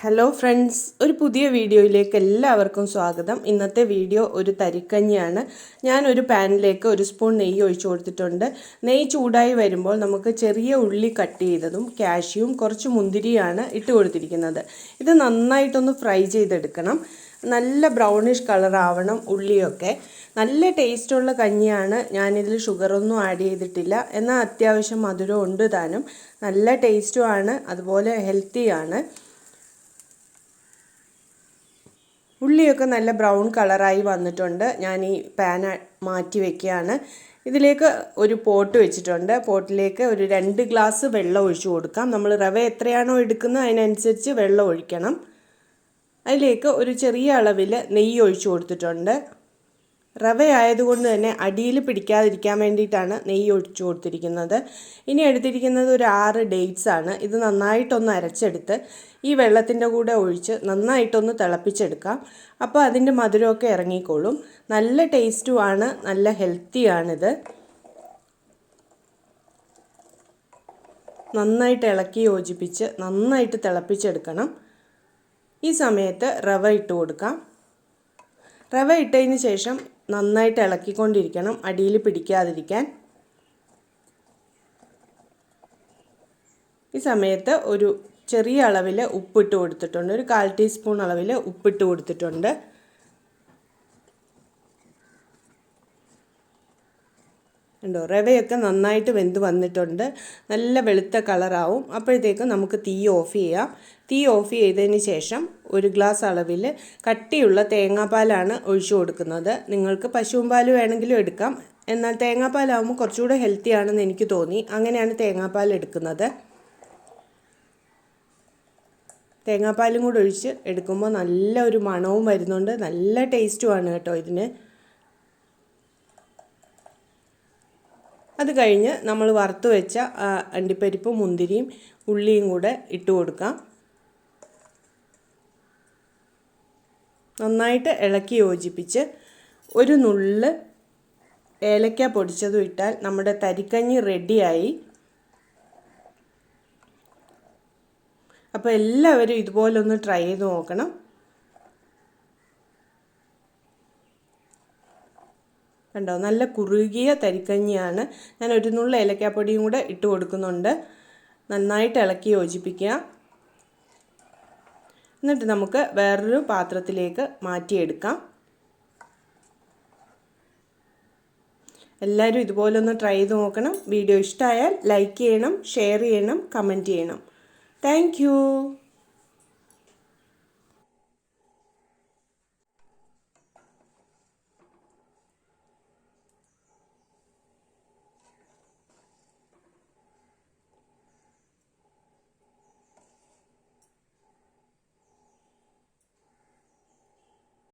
Hello friends, ഒരു പുതിയ വീഡിയോയിലേക്ക് എല്ലാവർക്കും സ്വാഗതം. ഇന്നത്തെ വീഡിയോ ഒരു തരിക്കഞ്ഞിയാണ്. ഞാനൊരു പാനിലേക്ക് 1 സ്പൂൺ നെയ്യ് ഒഴിച്ചു കൊടുത്തിട്ടുണ്ട്. നെയ്യ് ചൂടായി വരുമ്പോൾ നമുക്ക് ചെറിയ ഉള്ളി കട്ട് ചെയ്തതും കാഷ്യൂവും കുറച്ച് മുന്തിരിയാണ് ഇട്ട് കൊടുത്തിരിക്കുന്നത്. ഇത് നന്നായിട്ടൊന്ന് ഫ്രൈ ചെയ്തെടുക്കണം. നല്ല ബ്രൗണിഷ് കളർ ആവണം ഉള്ളിയൊക്കെ. നല്ല ടേസ്റ്റുള്ള കഞ്ഞിയാണ്. ഞാനിതിൽ ഷുഗറൊന്നും ആഡ് ചെയ്തിട്ടില്ല. എന്നാൽ അത്യാവശ്യം മധുരം ഉണ്ട് താനും. നല്ല ടേസ്റ്റുമാണ്, അതുപോലെ ഹെൽത്തിയാണ്. ഉള്ളിയൊക്കെ നല്ല ബ്രൗൺ കളറായി വന്നിട്ടുണ്ട്. ഞാൻ ഈ പാൻ മാറ്റി വയ്ക്കുകയാണ്. ഇതിലേക്ക് ഒരു പോട്ട് വെച്ചിട്ടുണ്ട്. പോട്ടിലേക്ക് ഒരു 2 ഗ്ലാസ് വെള്ളം ഒഴിച്ചു കൊടുക്കാം. നമ്മൾ റവ എത്രയാണോ എടുക്കുന്നത് അതിനനുസരിച്ച് വെള്ളം ഒഴിക്കണം. അതിലേക്ക് ഒരു ചെറിയ അളവിൽ നെയ്യ് ഒഴിച്ചു കൊടുത്തിട്ടുണ്ട്. റവ ആയതുകൊണ്ട് തന്നെ അടിയിൽ പിടിക്കാതിരിക്കാൻ വേണ്ടിയിട്ടാണ് നെയ്യ് ഒഴിച്ചു കൊടുത്തിരിക്കുന്നത്. ഇനി എടുത്തിരിക്കുന്നത് ഒരു 6 ഡേറ്റ്സ് ആണ്. ഇത് നന്നായിട്ടൊന്ന് അരച്ചെടുത്ത് ഈ വെള്ളത്തിൻ്റെ കൂടെ ഒഴിച്ച് നന്നായിട്ടൊന്ന് തിളപ്പിച്ചെടുക്കാം. അപ്പോൾ അതിൻ്റെ മധുരമൊക്കെ ഇറങ്ങിക്കോളും. നല്ല ടേസ്റ്റുമാണ്, നല്ല ഹെൽത്തിയാണിത്. നന്നായിട്ട് ഇളക്കി യോജിപ്പിച്ച് നന്നായിട്ട് തിളപ്പിച്ചെടുക്കണം. ഈ സമയത്ത് റവ ഇട്ട് കൊടുക്കാം. റവ ഇട്ടതിന് ശേഷം നന്നായിട്ട് ഇളക്കിക്കൊണ്ടിരിക്കണം, അടിയിൽ പിടിക്കാതിരിക്കാൻ. ഈ സമയത്ത് ഒരു ചെറിയ അളവിൽ ഉപ്പിട്ട് കൊടുത്തിട്ടുണ്ട്. ഒരു 1/4 ടീസ്പൂൺ അളവിൽ ഉപ്പിട്ട് കൊടുത്തിട്ടുണ്ട്. ഉണ്ടോ, റവയൊക്കെ നന്നായിട്ട് വെന്ത് വന്നിട്ടുണ്ട്. നല്ല വെളുത്ത കളറാവും. അപ്പോഴത്തേക്കും നമുക്ക് തീ ഓഫ് ചെയ്യാം. തീ ഓഫ് ചെയ്തതിന് ശേഷം 1 ഗ്ലാസ് അളവിൽ കട്ടിയുള്ള തേങ്ങാപ്പാലാണ് ഒഴിച്ചു കൊടുക്കുന്നത്. നിങ്ങൾക്ക് പശുവും പാൽ വേണമെങ്കിലും എടുക്കാം. എന്നാൽ തേങ്ങാപ്പാലാവുമ്പോൾ കുറച്ചുകൂടെ ഹെൽത്തി ആണെന്ന് എനിക്ക് തോന്നി. അങ്ങനെയാണ് തേങ്ങാപ്പാൽ എടുക്കുന്നത്. തേങ്ങാപ്പാലും കൂടെ ഒഴിച്ച് എടുക്കുമ്പോൾ നല്ല ഒരു മണവും വരുന്നുണ്ട്. നല്ല ടേസ്റ്റുമാണ് കേട്ടോ ഇതിന്. അത് കഴിഞ്ഞ് നമ്മൾ വറുത്ത് വെച്ച അണ്ടിപ്പരിപ്പും മുന്തിരിയും ഉള്ളിയും കൂടെ ഇട്ട് കൊടുക്കാം. നന്നായിട്ട് ഇളക്കി യോജിപ്പിച്ച് ഒരു നുള്ള് ഏലക്ക പൊടിച്ചതും ഇട്ടാൽ നമ്മുടെ തരിക്കഞ്ഞി റെഡിയായി. അപ്പോൾ എല്ലാവരും ഇതുപോലൊന്ന് ട്രൈ ചെയ്ത് നോക്കണം. കണ്ടോ, നല്ല കുറുകിയ തരിക്കഞ്ഞിയാണ്. ഞാൻ ഒരു നുള്ള് ഏലക്കാപ്പൊടിയും കൂടെ ഇട്ട് കൊടുക്കുന്നുണ്ട്. നന്നായിട്ട് ഇളക്കി യോജിപ്പിക്കുക. എന്നിട്ട് നമുക്ക് വേറൊരു പാത്രത്തിലേക്ക് മാറ്റിയെടുക്കാം. എല്ലാവരും ഇതുപോലൊന്ന് ട്രൈ ചെയ്ത് നോക്കണം. വീഡിയോ ഇഷ്ടമായാൽ ലൈക്ക് ചെയ്യണം, ഷെയർ ചെയ്യണം, കമൻറ്റ് ചെയ്യണം. Thank you.